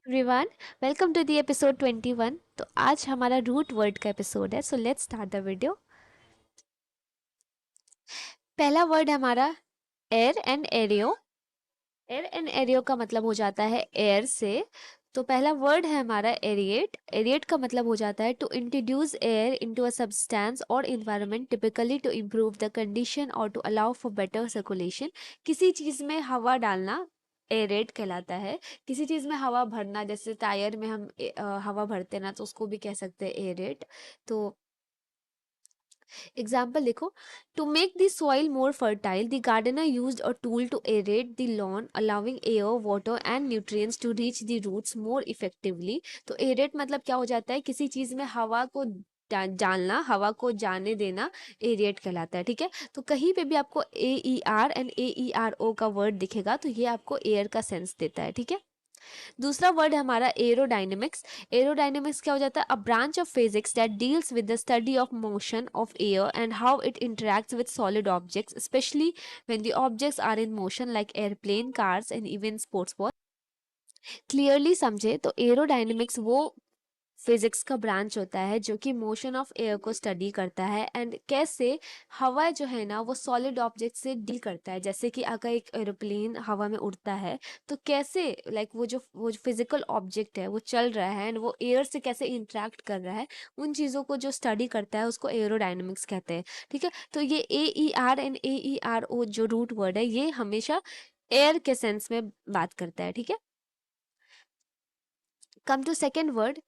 Everyone, welcome to the episode 21। तो आज हमारा रूट वर्ड का एपिसोड है, so let's start the video. पहला वर्ड है हमारा air and aero. Air and aero का मतलब हो जाता है एयर से। तो पहला वर्ड है हमारा एरिएट। एरिएट का मतलब हो जाता है to introduce air into a substance और environment, typically to improve the condition और to allow for better circulation. किसी चीज में हवा डालना एरेट कहलाता है। किसी चीज में हवा भरना, जैसे टायर में हम हवा भरते हैं ना, तो उसको भी कह सकते हैं एरेट। तो एग्जाम्पल देखो, to make the soil more fertile the gardener used a tool to aerate the lawn, allowing air water and nutrients to reach the roots more effectively. तो एरेट मतलब क्या हो जाता है, किसी चीज में हवा को डालना, हवा को जाने देना, एरिएट कहलाता है। ठीक है, तो कहीं पे भी आपको A E R and A E R O का वर्ड दिखेगा तो ये आपको एयर का सेंस देता है। ठीक है, दूसरा वर्ड है हमारा एरोडायनेमिक्स। एरोडायनेमिक्स क्या हो जाता है, a branch of physics that deals with the study of motion of air and how it interacts with solid objects, specially when the objects are in motion like airplane, cars and even sports ball. Clearly समझे तो aerodynamics वो physics का branch होता है जो कि motion of air को study करता है एंड कैसे हवा जो है ना वो सॉलिड ऑब्जेक्ट से डील करता है। जैसे कि अगर एक एरोप्लेन हवा में उड़ता है तो कैसे वो जो फिजिकल ऑब्जेक्ट है वो चल रहा है एंड वो एयर से कैसे इंटरेक्ट कर रहा है, उन चीज़ों को जो स्टडी करता है उसको एरोडायनेमिक्स कहते हैं। ठीक है, तो ये A E R and A E R O जो रूट वर्ड है ये हमेशा एयर के सेंस में बात करता है। ठीक है, come to second word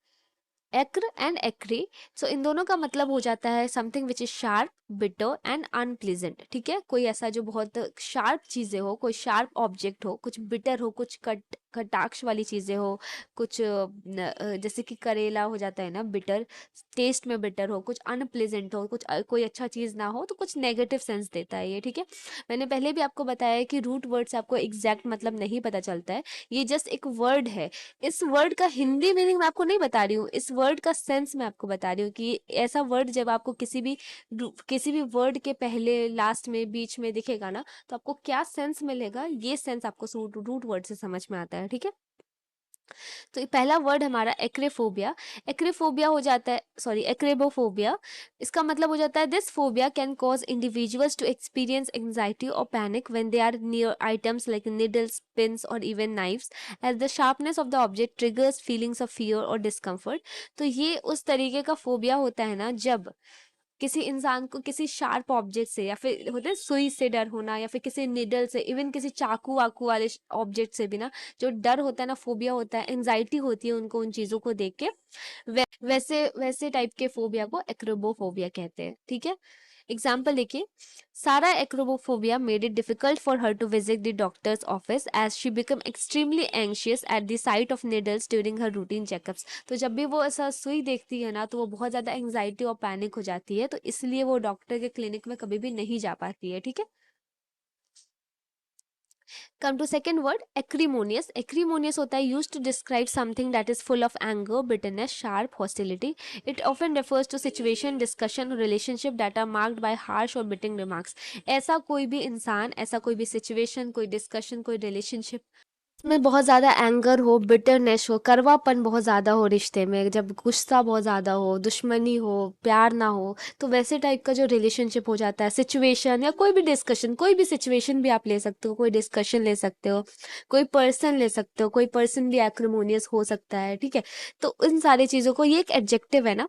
acr and acri. So इन दोनों का मतलब हो जाता है something which is sharp, bitter and unpleasant. ठीक है, कोई ऐसा जो बहुत शार्प चीजें हो, कोई शार्प ऑब्जेक्ट हो, कुछ बिटर हो, कुछ कटाक्ष वाली चीजें हो, कुछ जैसे कि करेला हो जाता है ना बिटर, टेस्ट में बिटर हो, कुछ अनप्लीजेंट हो, कुछ कोई अच्छा चीज ना हो, तो कुछ नेगेटिव सेंस देता है ये। ठीक है, मैंने पहले भी आपको बताया है कि रूट वर्ड से आपको एग्जैक्ट मतलब नहीं पता चलता है, ये जस्ट एक वर्ड है। इस वर्ड का हिंदी मीनिंग मैं आपको नहीं बता रही हूँ, इस वर्ड का सेंस मैं आपको बता रही हूँ कि ऐसा वर्ड जब आपको किसी भी वर्ड के पहले, लास्ट में, बीच में दिखेगा ना, तो आपको क्या सेंस मिलेगा, ये सेंस आपको रूट वर्ड से समझ में आता है। ठीक है, तो ये पहला वर्ड हमारा एक्रेफोबिया। एक्रेफोबिया हो जाता है, सॉरी, एक्रेबोफोबिया। इसका मतलब हो जाता है this phobia can cause individuals to experience anxiety और panic when they are near items like needles, pins और even knives, as the sharpness of the object triggers feelings of fear और डिस्कम्फर्ट। तो ये उस तरीके का फोबिया होता है ना जब किसी इंसान को किसी शार्प ऑब्जेक्ट से, या फिर होता है सुई से डर होना, या फिर किसी निडल से, इवन किसी चाकू वाकू वाले ऑब्जेक्ट से भी ना जो डर होता है ना, फोबिया होता है, एंजाइटी होती है उनको उन चीजों को देख के, वैसे वैसे टाइप के फोबिया को एक्रोबोफोबिया कहते हैं। ठीक है, एग्जाम्पल देखिए, Sara acrobophobia made it difficult for her to visit the doctor's office as she become extremely anxious at the sight of needles during her routine checkups. तो जब भी वो ऐसा सुई देखती है ना तो वो बहुत ज्यादा एंजाइटी और पैनिक हो जाती है, तो इसलिए वो डॉक्टर के क्लिनिक में कभी भी नहीं जा पाती है। ठीक है, come to second word acrimonious. Acrimonious होता है use to describe something that is full of anger, bitterness, sharp hostility. It often refers to situation, discussion, relationship that are marked by harsh or biting remarks. ऐसा कोई भी इंसान, ऐसा कोई भी situation, कोई डिस्कशन, कोई रिलेशनशिप में बहुत ज़्यादा एंगर हो, बिटरनेस हो, कड़वापन बहुत ज़्यादा हो, रिश्ते में जब गुस्सा बहुत ज़्यादा हो, दुश्मनी हो, प्यार ना हो, तो वैसे टाइप का जो रिलेशनशिप हो जाता है, सिचुएशन या कोई भी डिस्कशन, कोई भी सिचुएशन भी आप ले सकते हो, कोई डिस्कशन ले सकते हो, कोई पर्सन ले सकते हो, कोई पर्सन भी एक्रिमोनियस हो सकता है। ठीक है, तो इन सारी चीज़ों को, ये एक एडजेक्टिव है ना,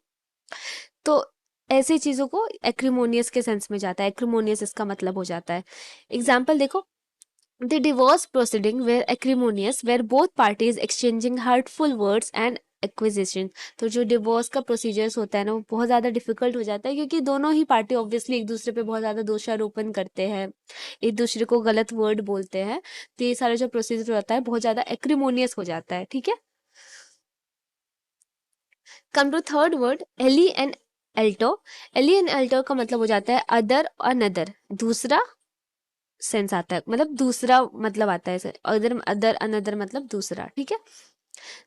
तो ऐसी चीज़ों को एक्रिमोनियस के सेंस में जाता है, एक्रिमोनियस इसका मतलब हो जाता है। एग्जाम्पल देखो, the divorce proceeding were acrimonious, where both parties exchanging hurtful words and acquisition. तो जो डिवोर्स का प्रोसीजर्स होता है ना वो बहुत ज़्यादा डिफिकल्ट हो जाता है, क्योंकि दोनों ही पार्टी ऑब्वियसली एक दूसरे पे बहुत ज़्यादा दोषारोपण करते हैं, एक दूसरे को गलत वर्ड बोलते हैं, तो ये सारा जो प्रोसीजर होता है बहुत ज़्यादा एक्रिमोनियस हो जाता है। ठीक है, come to third word ali and alto. Ali and alto का मतलब हो जाता है अदर, अनदर, दूसरा सेंस आता है, मतलब दूसरा मतलब आता है, अदर, अदर, अनदर मतलब दूसरा। ठीक है,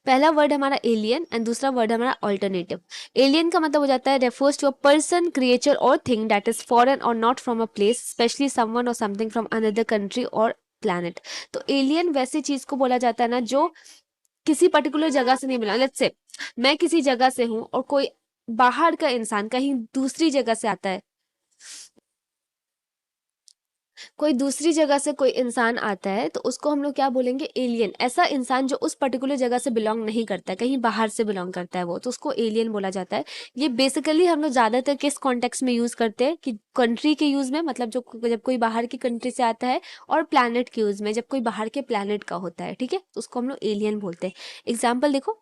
पहला वर्ड हमारा एलियन एंड दूसरा वर्ड हमारा ऑल्टरनेटिव। एलियन का मतलब हो जाता है refers to a person, creature or thing that is foreign or not from a place, specially someone or something from another country or planet. तो एलियन वैसी चीज को बोला जाता है ना जो किसी पर्टिकुलर जगह से नहीं बिलोंग, लेट्स से मैं किसी जगह से हूँ और कोई बाहर का इंसान कहीं दूसरी जगह से आता है, कोई दूसरी जगह से कोई इंसान आता है तो उसको हम लोग क्या बोलेंगे, एलियन। ऐसा इंसान जो उस पर्टिकुलर जगह से बिलोंग नहीं करता है, कहीं बाहर से बिलोंग करता है वो, तो उसको एलियन बोला जाता है। ये बेसिकली हम लोग ज्यादातर किस कॉन्टेक्स्ट में यूज करते हैं, कि कंट्री के यूज में, मतलब जो जब कोई बाहर की कंट्री से आता है, और प्लैनेट के यूज में, जब कोई बाहर के प्लैनेट का होता है, ठीक है, तो उसको हम लोग एलियन बोलते हैं। एग्जाम्पल देखो,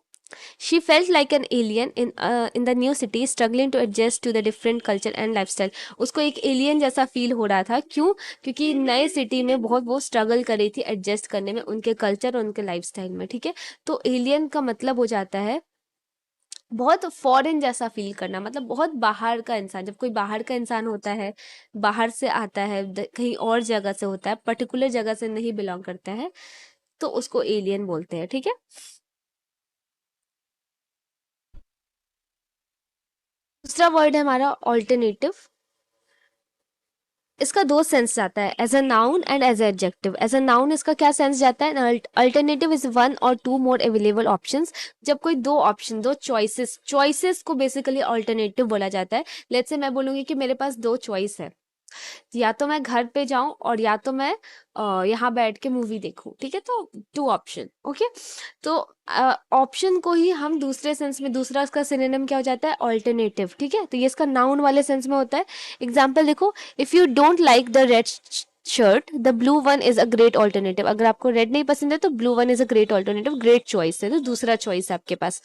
she felt like an alien in the new city, struggling to adjust to the different culture and lifestyle। उसको एक एलियन जैसा फील हो रहा था, क्यों? क्योंकि नए सिटी में बहुत वो स्ट्रगल कर रही थी एडजस्ट करने में उनके कल्चर और उनके लाइफस्टाइल में, ठीक है। तो एलियन का मतलब हो जाता है बहुत फॉरेन जैसा फील करना, मतलब बहुत बाहर का इंसान। जब कोई बाहर का इंसान होता है, बाहर से आता है, कहीं और जगह से होता है, पर्टिकुलर जगह से नहीं बिलोंग करता है, तो उसको एलियन बोलते हैं, ठीक है। दूसरा वर्ड है हमारा ऑल्टरनेटिव। इसका दो सेंस जाता है, as a noun and as adjective. As a noun इसका क्या सेंस जाता है, alternative is one or two more available options. जब कोई दो ऑप्शन, दो चॉइसेस, चॉइसेस को बेसिकली अल्टरनेटिव बोला जाता है। लेट्स से मैं बोलूंगी कि मेरे पास दो चॉइस है, या तो मैं घर पे जाऊं और या तो मैं यहाँ बैठ के मूवी देखूं, ठीक है, तो टू ऑप्शन, ओके। तो ऑप्शन को ही हम दूसरे सेंस में, दूसरा इसका सिनोनिम क्या हो जाता है, ऑल्टरनेटिव, ठीक है। तो ये इसका नाउन वाले सेंस में होता है। एग्जाम्पल देखो, if you don't like the red shirt, the blue one is a great alternative. अगर आपको रेड नहीं पसंद है तो blue one is a great alternative, great choice है, तो दूसरा चॉइस है आपके पास।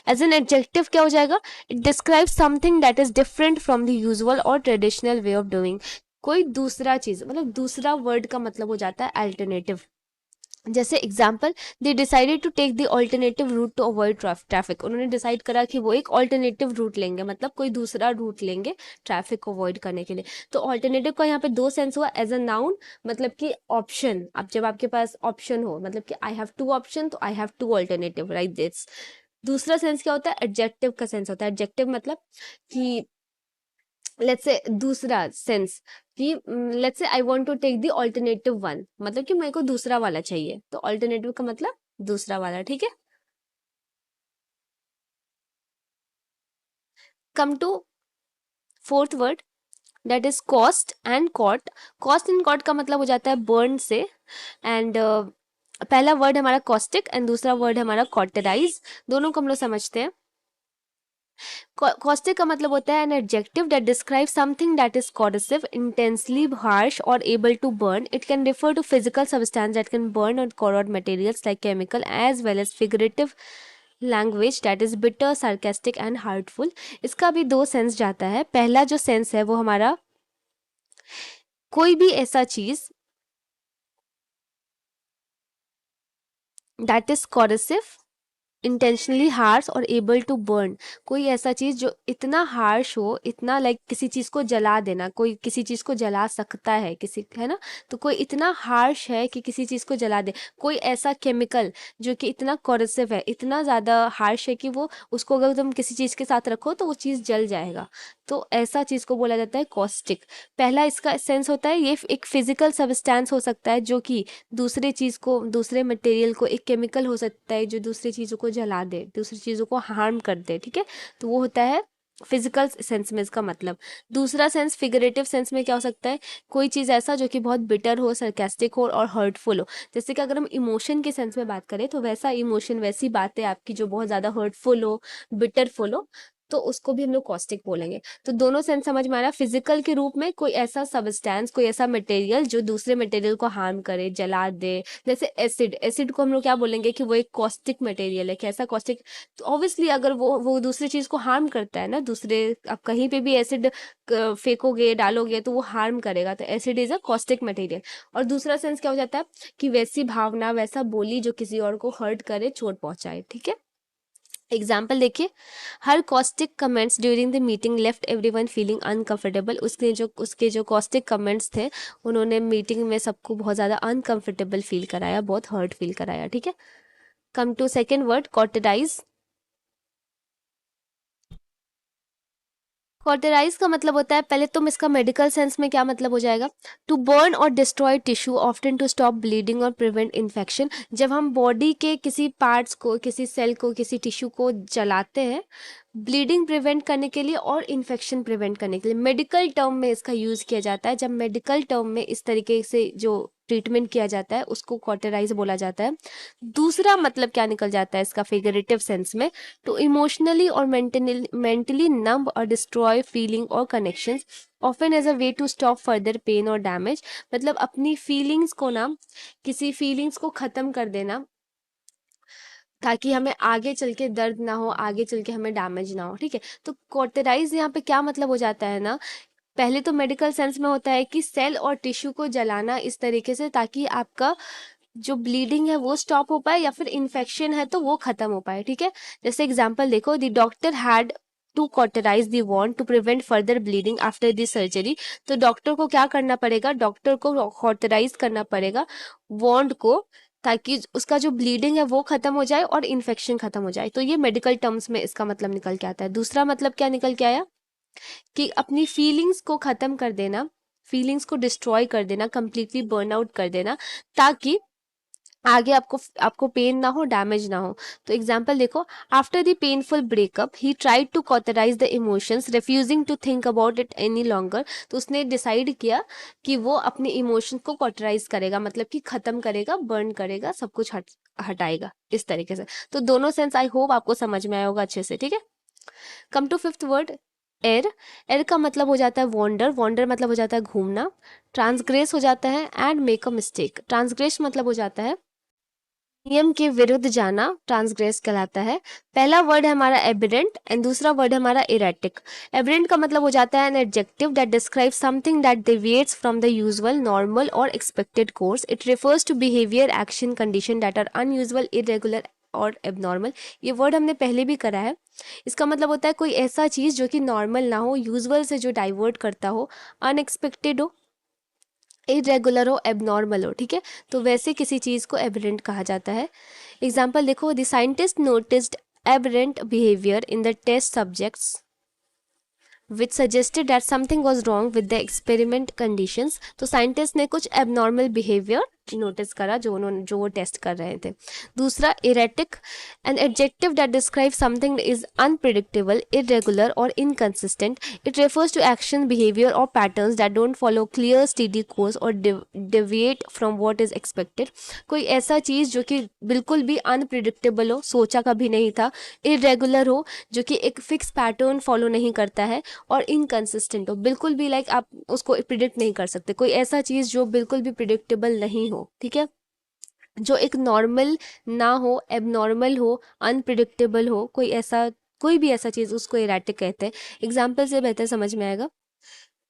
एज एन एडजेक्टिव क्या हो जाएगा, it describe something that is different from the usual और ट्रेडिशनल वे ऑफ डूइंग। कोई दूसरा चीज, मतलब दूसरा वर्ड का मतलब हो जाता है अल्टरनेटिव। जैसे example, they decided to take the alternative route to avoid traffic. उन्होंने डिसाइड करा कि वो एक ऑल्टरनेटिव रूट लेंगे, मतलब कोई दूसरा रूट लेंगे ट्रैफिक को अवॉइड करने के लिए। तो ऑल्टरनेटिव का यहाँ पे दो सेंस हुआ, एज अ नाउन मतलब कि ऑप्शन। अब जब आपके पास ऑप्शन हो, मतलब कि आई हैव टू ऑप्शन, तो I have two alternative, right this. दूसरा सेंस क्या होता है, एडजेक्टिव का सेंस होता है। एडजेक्टिव मतलब कि लेट्स से दूसरा सेंस, कि let's say I want to take the alternative one, मतलब कि मेरे को दूसरा वाला चाहिए, तो ऑल्टरनेटिव का मतलब दूसरा वाला, ठीक है। Come to fourth word, that is caust and caut. Caust and caut का मतलब हो जाता है बर्न से। एंड पहला वर्ड हमारा कॉस्टिक एंड दूसरा वर्ड हमारा कॉटेराइज। दोनों को हम लोग समझते हैं। Caustic का मतलब होता है an adjective that describes something that is corrosive, intensely harsh or able to burn. It can refer to physical substance that can burn or corrode materials like chemical, as well as figurative language that is bitter, sarcastic and hurtful. इसका भी दो sense जाता है। पहला जो sense है वो हमारा, कोई भी ऐसा चीज that is corrosive, intentionally harsh और एबल टू बर्न। कोई ऐसा चीज जो इतना हार्श हो, इतना लाइक किसी चीज को जला देना, कोई किसी चीज को जला सकता है, किसी, है ना, तो कोई इतना हार्श है कि किसी चीज को जला दे। कोई ऐसा केमिकल जो कि इतना कॉरसिव है, इतना ज्यादा हार्श है कि वो, उसको अगर तुम किसी चीज के साथ रखो तो वो चीज जल जाएगा, तो ऐसा चीज को बोला जाता है कॉस्टिक। पहला इसका सेंस होता है, ये एक फिजिकल सब्सटेंस हो सकता है जो कि दूसरे चीज को, दूसरे मटेरियल को, एक केमिकल हो सकता है जो दूसरी चीजों को जला दे, दूसरी चीजों को हार्म कर दे, ठीक है। तो वो होता है फिजिकल सेंस में इसका मतलब। दूसरा सेंस फिगरेटिव सेंस में क्या हो सकता है, कोई चीज ऐसा जो कि बहुत बिटर हो, सरकास्टिक हो और हर्टफुल हो। जैसे कि अगर हम इमोशन के सेंस में बात करें तो वैसा इमोशन, वैसी बातें आपकी जो बहुत ज्यादा हर्टफुल हो, बिटरफुल हो, तो उसको भी हम लोग कॉस्टिक बोलेंगे। तो दोनों सेंस समझ में आ रहा है। फिजिकल के रूप में कोई ऐसा सब्सटेंस, कोई ऐसा मटेरियल जो दूसरे मटेरियल को हार्म करे, जला दे। जैसे एसिड, एसिड को हम लोग क्या बोलेंगे कि वो एक कॉस्टिक मटेरियल है। कैसा कॉस्टिक, तो ऑब्वियसली अगर वो दूसरी चीज को हार्म करता है ना, दूसरे, आप कहीं पे भी एसिड फेंकोगे, डालोगे तो वो हार्म करेगा, तो acid is a caustic material. और दूसरा सेंस क्या हो जाता है, कि वैसी भावना, वैसा बोली जो किसी और को हर्ट करे, चोट पहुंचाए, ठीक है। एग्जाम्पल देखिए, her caustic comments during the meeting left everyone feeling uncomfortable. उसके जो कॉस्टिक कमेंट्स थे, उन्होंने मीटिंग में सबको बहुत ज़्यादा अनकंफर्टेबल फील कराया, बहुत हर्ट फील कराया, ठीक है। Come to second word, cauterise. Cauterise का मतलब होता है, पहले तुम इसका मेडिकल सेंस में क्या मतलब हो जाएगा, to burn or destroy tissue often to stop bleeding or prevent infection. जब हम बॉडी के किसी पार्ट्स को, किसी सेल को, किसी टिश्यू को जलाते हैं ब्लीडिंग प्रिवेंट करने के लिए और इन्फेक्शन प्रिवेंट करने के लिए, मेडिकल टर्म में इसका यूज़ किया जाता है। जब मेडिकल टर्म में इस तरीके से जो ट्रीटमेंट किया जाता है उसको कॉटेराइज बोला जाता है। दूसरा मतलब क्या निकल जाता है इसका फिगरेटिव सेंस में, to emotionally or mentally numb or destroy feeling or connections often as a way to stop further pain or damage. मतलब अपनी फीलिंग्स को ना, किसी फीलिंग्स को ख़त्म कर देना ताकि हमें आगे चल के दर्द ना हो, आगे चल के हमें डैमेज ना हो, ठीक है। तो कॉटेराइज यहाँ पे क्या मतलब हो जाता है ना, पहले तो मेडिकल सेंस में होता है कि सेल और टिश्यू को जलाना इस तरीके से ताकि आपका जो ब्लीडिंग है वो स्टॉप हो पाए या फिर इन्फेक्शन है तो वो खत्म हो पाए, ठीक है। जैसे एग्जांपल देखो, the doctor had to cauterise the wound to prevent further bleeding after the surgery. तो डॉक्टर को क्या करना पड़ेगा, डॉक्टर को कॉटराइज करना पड़ेगा वॉन्ड को, ताकि उसका जो ब्लीडिंग है वो खत्म हो जाए और इन्फेक्शन खत्म हो जाए। तो ये मेडिकल टर्म्स में इसका मतलब निकल के आता है। दूसरा मतलब क्या निकल के आया कि अपनी फीलिंग्स को खत्म कर देना, फीलिंग्स को डिस्ट्रॉय कर देना, कंप्लीटली बर्न आउट कर देना, ताकि आगे आपको आपको पेन ना हो, डैमेज ना हो। तो एग्जाम्पल देखो, after the painful breakup he tried to cauterise the emotions refusing to think about it any longer. तो उसने डिसाइड किया कि वो अपने इमोशंस को कॉटराइज करेगा, मतलब कि खत्म करेगा, बर्न करेगा, सब कुछ हटाएगा इस तरीके से। तो दोनों सेंस आई होप आपको समझ में आया होगा अच्छे से, ठीक है। कम टू फिफ्थ वर्ड, एर। एर का मतलब हो जाता है वॉन्डर, वॉन्डर मतलब हो जाता है घूमना। ट्रांसग्रेस हो जाता है and make a mistake. Transgress मतलब हो जाता है नियम के विरुद्ध जाना, ट्रांसग्रेस कहलाता है। पहला वर्ड है हमारा एबरेंट एंड दूसरा वर्ड है हमारा इरेटिक। एबरेंट का मतलब हो जाता है an adjective that describes something that deviates from the usual, normal और expected course. It refers to behaviour, action, condition that are unusual, irregular और एबनॉर्मल। ये वर्ड हमने पहले भी करा है। इसका मतलब होता है कोई ऐसा चीज़ जो कि नॉर्मल ना हो, यूजुअल से जो डाइवर्ट करता हो, अनएक्सपेक्टेड हो, इरेगुलर हो, एबनॉर्मल हो, ठीक है। तो वैसे किसी चीज़ को एबरेंट कहा जाता है। एग्जाम्पल देखो, the scientist noticed aberrant behaviour in the test subjects which suggested that something was wrong with the experiment conditions. तो साइंटिस्ट ने कुछ एबनॉर्मल बिहेवियर नोटिस करा जो वो टेस्ट कर रहे थे। दूसरा erratic, an adjective that describe something is unpredictable, irregular और inconsistent. It refers to action, behaviour और patterns that don't follow clear steady course और deviate from what is expected. कोई ऐसा चीज़ जो कि बिल्कुल भी अनप्रिडिक्टेबल हो, सोचा कभी नहीं था, इरेगुलर हो, जो कि एक फिक्स पैटर्न फॉलो नहीं करता है, और इनकंसिस्टेंट हो, बिल्कुल भी लाइक आप उसको प्रिडिक्ट नहीं कर सकते। कोई ऐसा चीज़ जो बिल्कुल भी प्रिडिक्टेबल नहीं हो, ठीक है, जो एक नॉर्मल ना हो, एबनॉर्मल हो, अनप्रिडिक्टेबल हो, कोई ऐसा, कोई भी ऐसा चीज़, उसको इरेटिक कहते हैं। एग्जाम्पल से बेहतर समझ में आएगा।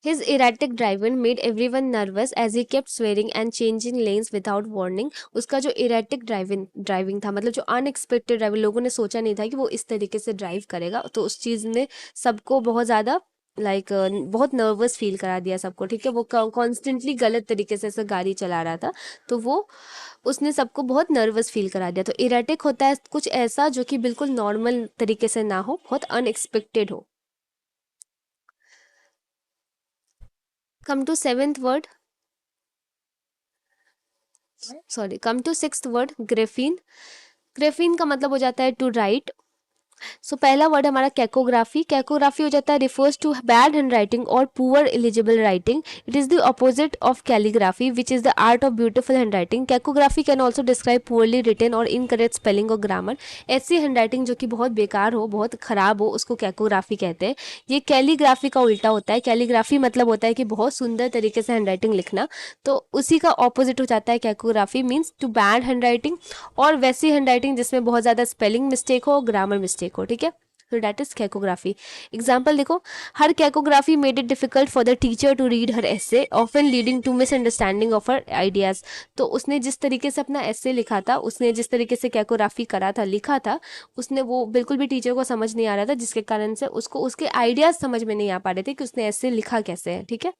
His erratic driving made everyone nervous as he kept swearing and changing lanes without warning. उसका जो erratic ड्राइविंग था, मतलब जो अनएक्सपेक्टेड ड्राइविंग, लोगों ने सोचा नहीं था कि वो इस तरीके से ड्राइव करेगा, तो उस चीज़ ने सबको बहुत ज़्यादा बहुत नर्वस फील करा दिया सबको, ठीक है। वो कॉन्स्टेंटली गलत तरीके से ऐसे गाड़ी चला रहा था, तो वो उसने सबको बहुत नर्वस फील करा दिया। तो इरेटिक होता है कुछ ऐसा जो कि बिल्कुल नॉर्मल तरीके से ना हो, बहुत अनएक्सपेक्टेड हो। Come to seventh word, sorry, come to sixth word, graphene. Graphene का मतलब हो जाता है टू राइट। सो पहला वर्ड हमारा कैकोग्राफी। कैकोग्राफी हो जाता है refers to bad handwriting और poor eligible writing. It is the opposite of calligraphy which is the art of beautiful handwriting. Cacography can also describe poorly written और incorrect spelling और grammar. ऐसी handwriting जो कि बहुत बेकार हो, बहुत खराब हो, उसको कैकोग्राफी कहते हैं। ये कैलीग्राफी का उल्टा होता है। कैलीग्राफी मतलब होता है कि बहुत सुंदर तरीके से हैंड राइटिंग लिखना, तो उसी का ऑपोजिट हो जाता है cacography, means to bad handwriting, और वैसी हैंड राइटिंग जिसमें बहुत ज़्यादा स्पेलिंग मिस्टेक हो, ग्रामर मिस्टेक हो, ठीक है। तो डैट इज कैकोग्राफी। एग्जाम्पल देखो, her cacography made it difficult for the teacher to read her essay, often leading to misunderstanding of her ideas. तो उसने जिस तरीके से अपना एसे लिखा था, उसने जिस तरीके से कैकोग्राफी करा था, लिखा था, उसने वो बिल्कुल भी टीचर को समझ नहीं आ रहा था, जिसके कारण से उसको उसके आइडियाज समझ में नहीं आ पा रहे थे कि उसने ऐसे लिखा कैसे है, ठीक है।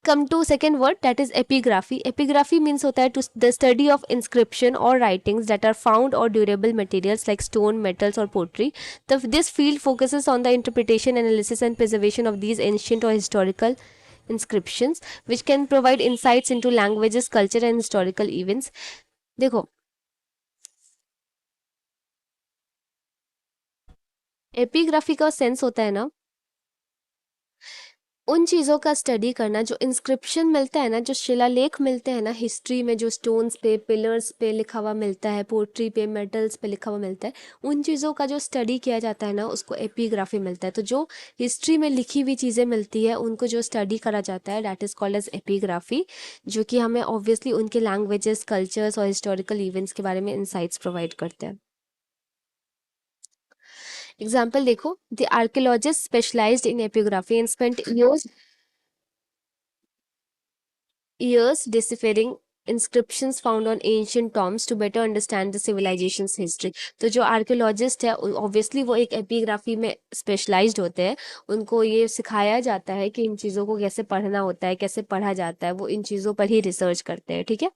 Come to second word, that is epigraphy. Epigraphy means होता है to the study of inscription और राइटिंग्स दैट आर फाउंड और durable materials like stone, metals और pottery. This field focuses on the interpretation, analysis and preservation of these ancient or historical inscriptions which can provide insights into languages, culture and historical events. देखो, epigraphy का sense होता है ना उन चीज़ों का study करना जो इंस्क्रिप्शन मिलता है ना, जो शिलालेख मिलते हैं ना हिस्ट्री में, जो स्टोन्स पे, पिलर्स पे लिखा हुआ मिलता है, पोट्री पे, मेटल्स पे लिखा हुआ मिलता है, उन चीज़ों का जो स्टडी किया जाता है ना उसको एपिग्राफी मिलता है. तो जो हिस्ट्री में लिखी हुई चीज़ें मिलती है उनको जो स्टडी करा जाता है that is called as epigraphy, जो कि हमें ऑब्वियसली उनके लैंग्वेजेस, कल्चर्स और हिस्टोरिकल इवेंट्स के बारे में इंसाइट्स प्रोवाइड करते हैं. एग्जाम्पल देखो, the archaeologist specialised in epiography and spent years deciphering inscriptions found on ancient tombs to better understand the civilization's history. तो जो आर्कियोलॉजिस्ट है ऑब्वियसली वो एक एपिग्राफी में स्पेशलाइज्ड होते हैं, उनको ये सिखाया जाता है कि इन चीज़ों को कैसे पढ़ना होता है, कैसे पढ़ा जाता है, वो इन चीज़ों पर ही रिसर्च करते हैं. ठीक है.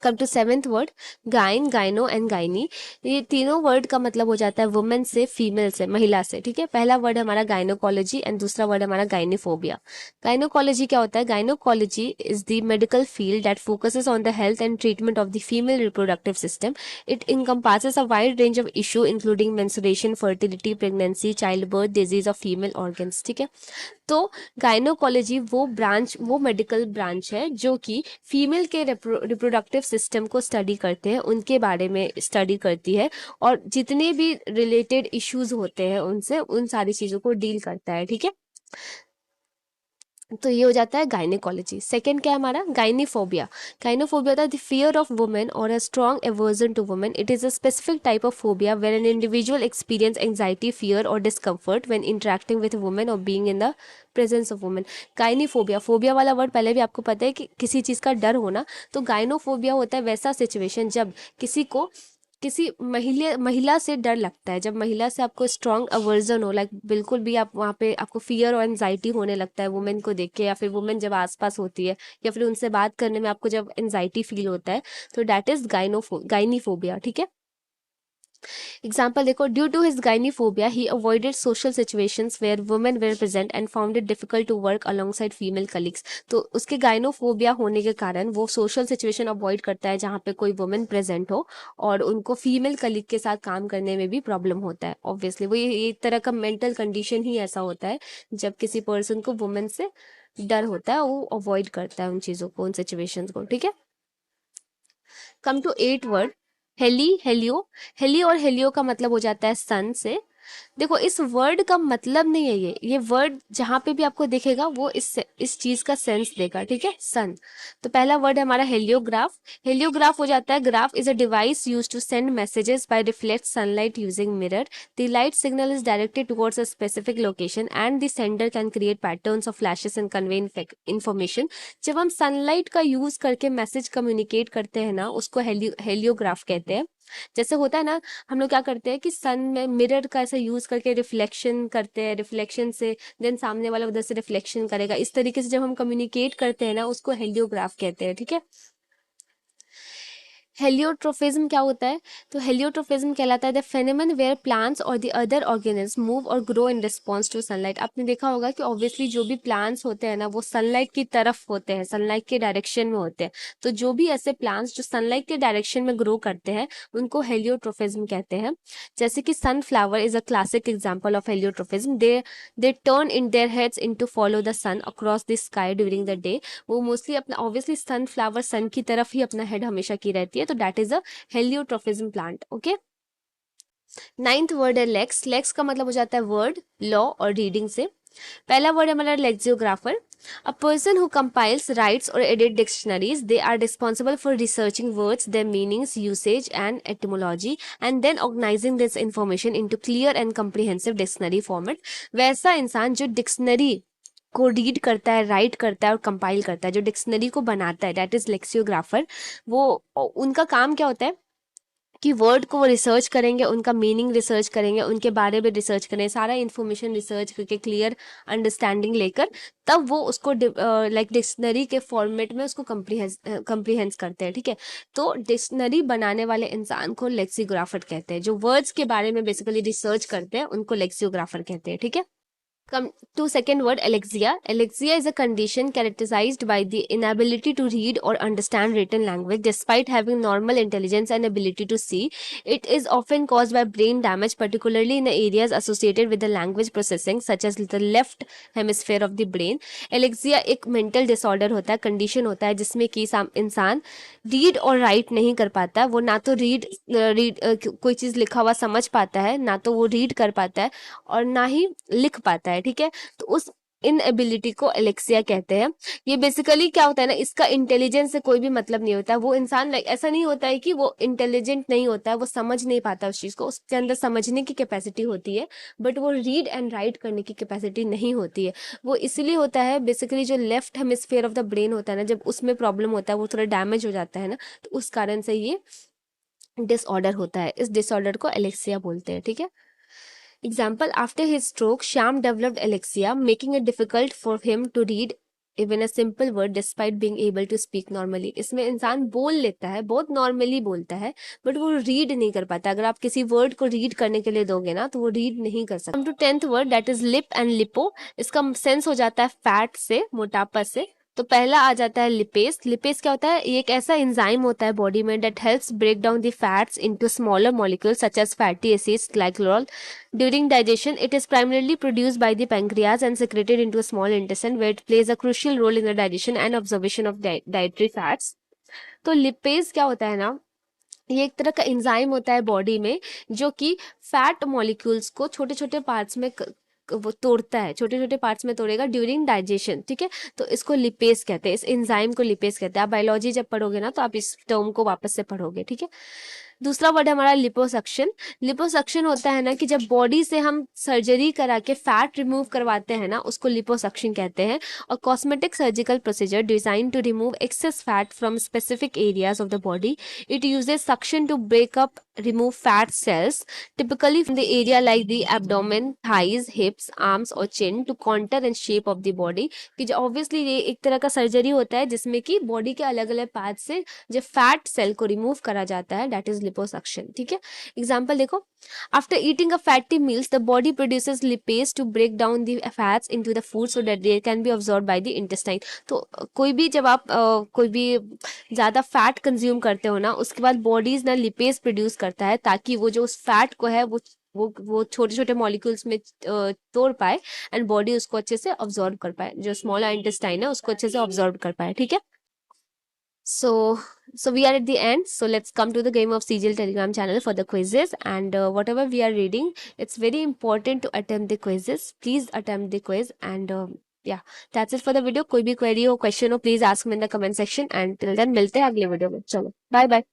Come to seventh word, gyne, gyno and gyni. ये तीनों वर्ड का मतलब हो जाता है वुमेन से, फीमेल से, महिला से. ठीक है. पहला वर्ड हमारा गाइनोकोलॉजी एंड दूसरा वर्ड हमारा गाइनीफोबिया. गाइनोकोलॉजी क्या होता है? Gynaecology is the medical field that focuses on the health and treatment of the female reproductive system. It encompasses a wide range of issue including menstruation, fertility, pregnancy, child birth, disease of female organs. ठीक है. तो gynaecology वो branch, वो medical branch है जो कि female के reproductive system को स्टडी करते हैं, उनके बारे में स्टडी करती है और जितने भी रिलेटेड इश्यूज होते हैं उनसे, उन सारी चीज़ों को डील करता है. ठीक है. तो ये हो जाता है गायनेकोलॉजी. सेकंड क्या है हमारा? गायनीफोबिया. गायनोफोबिया होता है द फियर ऑफ वुमेन और a strong aversion to women. It is a specific type of phobia where an individual experience anxiety, fear और discomfort when interacting with women और being in the presence of women. Gynophobia, phobia वाला word पहले भी आपको पता है कि किसी चीज़ का डर होना. तो गायनोफोबिया होता है वैसा सिचुएशन जब किसी को किसी महिला महिला से डर लगता है, जब महिला से आपको स्ट्रॉन्ग अवर्जन हो, लाइक बिल्कुल भी आप वहाँ पे आपको फियर और एंजाइटी होने लगता है वुमेन को देख के, या फिर वुमेन जब आसपास होती है या फिर उनसे बात करने में आपको जब एंजाइटी फील होता है, तो दैट इज गाइनीफोबिया. ठीक है. एग्जाम्पल देखो, due to his gynophobia he avoided social situations where women were present and found it difficult to work alongside female colleagues. तो उसके गाइनोफोबिया होने के कारण वो सोशल सिचुएशन अवॉइड करता है जहाँ पे कोई वुमेन प्रेजेंट हो, और उनको फीमेल कलीग के साथ काम करने में भी प्रॉब्लम होता है. ऑब्वियसली वो ये एक तरह का मेंटल कंडीशन ही ऐसा होता है जब किसी पर्सन को वुमेन से डर होता है, वो अवॉइड करता है उन चीज़ों को, उन सिचुएशंस को. ठीक है. Come to eight word, heli, helio. Heli और हेलियो का मतलब हो जाता है सन से. देखो, इस वर्ड का मतलब नहीं है ये वर्ड जहां पे भी आपको दिखेगा वो इस चीज का सेंस देगा. ठीक है. सन. तो पहला वर्ड है हमारा हेलियोग्राफ. हेलियोग्राफ हो जाता है, graph is a device use to send messages by reflect sunlight using mirror. The light signal is directed towards a specific location and the sender can create patterns of flashes and convey information. जब हम sunlight का use करके message communicate करते हैं ना, उसको हेलियोग्राफ कहते हैं. जैसे होता है ना, हम लोग क्या करते हैं कि सन में मिरर का ऐसा यूज करके रिफ्लेक्शन करते हैं, रिफ्लेक्शन से देन सामने वाला उधर से रिफ्लेक्शन करेगा. इस तरीके से जब हम कम्युनिकेट करते हैं ना, उसको हेलियोग्राफ कहते हैं. ठीक है. हेलियोट्रोफिज्म क्या होता है? तो हेलियोट्रोफिज्म कहलाता है the phenomenon where plants or the other organism move or grow in response to sunlight. आपने देखा होगा कि ऑब्वियसली जो भी प्लांट्स होते हैं ना वो सनलाइट की तरफ होते हैं, सनलाइट के डायरेक्शन में होते हैं. तो जो भी ऐसे प्लांट्स जो सनलाइट के डायरेक्शन में ग्रो करते हैं उनको हेलियोट्रोफिज्म कहते हैं. जैसे कि sunflower is a classic example of heliotrophism. They turn in their heads in to follow the sun across the sky during the day. वो मोस्टली अपना, ऑब्वियसली सनफ्लावर सन की तरफ ही अपना हेड हमेशा की रहती है, तो that is a heliotrophism plant. Okay. Ninth word है लेक्स. लेक्स का मतलब हो जाता है वर्ड, लॉ और रीडिंग से. पहला वर्ड है हमारा lexiographer. A person who compiles, writes और edit dictionaries. They are responsible for researching words, their meanings, usage and etymology and then organising this information into clear and comprehensive dictionary format. वैसा इंसान जो dictionary को read करता है, right करता है और कंपाइल करता है, जो डिक्शनरी को बनाता है, दैट इज लेक्सियोग्राफर. वो उनका काम क्या होता है कि वर्ड को वो रिसर्च करेंगे, उनका मीनिंग रिसर्च करेंगे, उनके बारे में रिसर्च करें, सारा इन्फॉर्मेशन रिसर्च करके क्लियर अंडरस्टैंडिंग लेकर तब वो उसको लाइक डिक्शनरी के फॉर्मेट में उसको कंप्रीहेंस करते हैं, ठीक है। तो डिक्शनरी बनाने वाले इंसान को लेक्सियोग्राफर कहते हैं। जो वर्ड्स के बारे में बेसिकली रिसर्च करते हैं उनको लेक्सियोग्राफर कहते हैं, ठीक है। Come to second word, alexia. Alexia is a condition characterized by the inability to read or understand written language despite having normal intelligence and ability to see. It is often caused by brain damage, particularly in the areas associated with the language processing, such as the left hemisphere of the brain. Alexia एक mental disorder होता है, condition होता है जिसमें कि इंसान read और right नहीं कर पाता है। वो ना तो रीड कोई चीज़ लिखा हुआ समझ पाता है, ना तो वो रीड कर पाता है और ना ही लिख पाता है, ठीक है। तो उस इन एबिलिटी को एलेक्सिया कहते हैं। ये बेसिकली क्या होता है ना, इसका इंटेलिजेंस से कोई भी मतलब नहीं होता है। वो इंसान ऐसा नहीं होता है कि वो इंटेलिजेंट नहीं होता है, वो समझ नहीं पाता उस चीज को, उसके अंदर समझने की कैपेसिटी होती है बट वो रीड एंड राइट करने की कैपेसिटी नहीं होती है। वो इसलिए होता है बेसिकली जो left hemisphere of the brain होता है ना, जब उसमें प्रॉब्लम होता है, वो थोड़ा डैमेज हो जाता है ना, तो उस कारण से ये डिसऑर्डर होता है। इस डिसऑर्डर को एलेक्सिया बोलते हैं, ठीक है। Example, after his stroke, Shyam developed alexia, making it difficult for him to read even a simple word despite being able to speak normally. इसमें इंसान बोल लेता है, बहुत नॉर्मली बोलता है बट वो रीड नहीं कर पाता। अगर आप किसी वर्ड को रीड करने के लिए दोगे ना तो वो रीड नहीं कर सकता। Come to 10th word, that is lip and lipo. इसका सेंस हो जाता है फैट से, मोटापा से। तो पहला आ जाता है लिपेस। लिपेस क्या होता है? ये एक ऐसा एंजाइम होता है बॉडी में that helps break down the fats into smaller molecules such as fatty acids, glycerol. During digestion, it is primarily produced by the pancreas and secreted into a small intestine where it plays a crucial role in the digestion and absorption of dietary fats. तो lipase क्या होता है ना, ये एक तरह का enzyme होता है बॉडी में जो कि फैट मॉलिक्यूल्स को छोटे छोटे पार्ट्स में वो तोड़ता है, छोटे छोटे पार्ट्स में तोड़ेगा ड्यूरिंग डाइजेशन, ठीक है। तो इसको लिपेज कहते हैं, इस एंजाइम को लिपेज कहते हैं। आप बायोलॉजी जब पढ़ोगे ना तो आप इस टर्म को वापस से पढ़ोगे, ठीक है। दूसरा वर्ड है हमारा लिपोसक्शन। लिपोसक्शन होता है ना कि जब बॉडी से हम सर्जरी करा के फैट रिमूव करवाते हैं ना, उसको लिपोसक्शन कहते हैं। और cosmetic surgical procedure design to remove excess fat from specific areas of the body. It uses suction to break up remove fat cells typically from the area like the abdomen, thighs, hips, arms और chin to contour and shape of the body। कि जो obviously ये एक तरह का surgery होता है जिसमें कि बॉडी के अलग अलग पार्ट से जो फैट सेल को रिमूव करा जाता है, दैट इज लिपोसक्शन, ठीक है। एग्जाम्पल देखो, after eating a fatty meals the body produces lipase to break down the fats into the food so that they can be absorb by the intestine. तो कोई भी जब आप कोई भी ज़्यादा फैट कंज्यूम करते हो ना, उसके बाद बॉडीज ना लिपेज प्रोड्यूस करता है ताकि वो जो उस फैट को है वो छोटे छोटे मॉलिक्यूल्स में तोड़ पाए एंड बॉडी उसको अच्छे से ऑब्जॉर्व कर पाए, जो स्मॉल इंटेस्टाइन है उसको अच्छे से ऑब्जॉर्व कर पाए, ठीक है। So we are at the end. So let's come to the game of CGL Telegram channel for the quizzes, and whatever we are reading, it's very important to attempt the quizzes. Please attempt the quiz, and yeah, that's it for the video. कोई भी query हो, question हो, please ask me in the comment section, and till then मिलते हैं अगले video में। चलो, bye bye.